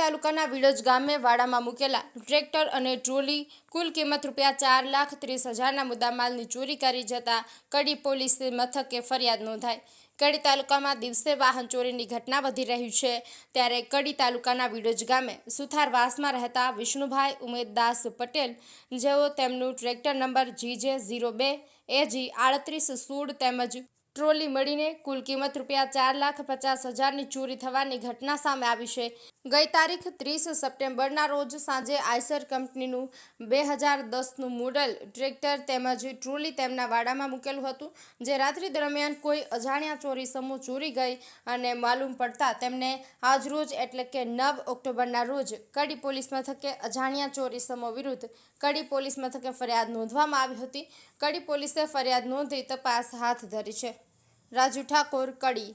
તાલુકાના વિડજ ગામે વાડામાં મૂકેલા ટ્રેક્ટર અને ટ્રોલી કુલ કિંમત ₹4,30,000ના મુદ્દામાલની ચોરી કરી જતા કડી પોલીસ મથકે ફરિયાદ નોંધાઈ। કડી તાલુકામાં દિવસે વાહન ચોરીની ઘટના વધી રહી છે, ત્યારે કડી તાલુકાના વિડજ ગામે સુથારવાસમાં રહેતા વિષ્ણુભાઈ ઉમેદદાસ પટેલ, જેઓ તેમનું ટ્રેક્ટર નંબર GJ02 AG 3816 તેમજ ટ્રોલી મળીને કુલ કિંમત ₹4,50,000ની ચોરી થવાની ઘટના સામે આવી છે। ગઈ તારીખ 30 સપ્ટેમ્બરના રોજ સાંજે આઈસર કંપનીનું 2010નું મોડલ ટ્રેક્ટર તેમજ ટ્રોલી તેમના વાડામાં મૂકેલું હતું, જે રાત્રિ દરમિયાન કોઈ અજાણ્યા ચોરી સમૂહ ચોરી ગઈ અને માલુમ પડતા તેમને આજરોજ એટલે કે 9 ઓક્ટોબરના રોજ કડી પોલીસ મથકે અજાણ્યા ચોરી સમૂહ વિરુદ્ધ કડી પોલીસ મથકે ફરિયાદ નોંધવામાં આવી હતી। કડી પોલીસે ફરિયાદ નોંધી તપાસ હાથ ધરી છે। રાજુ ઠાકોર, કડી।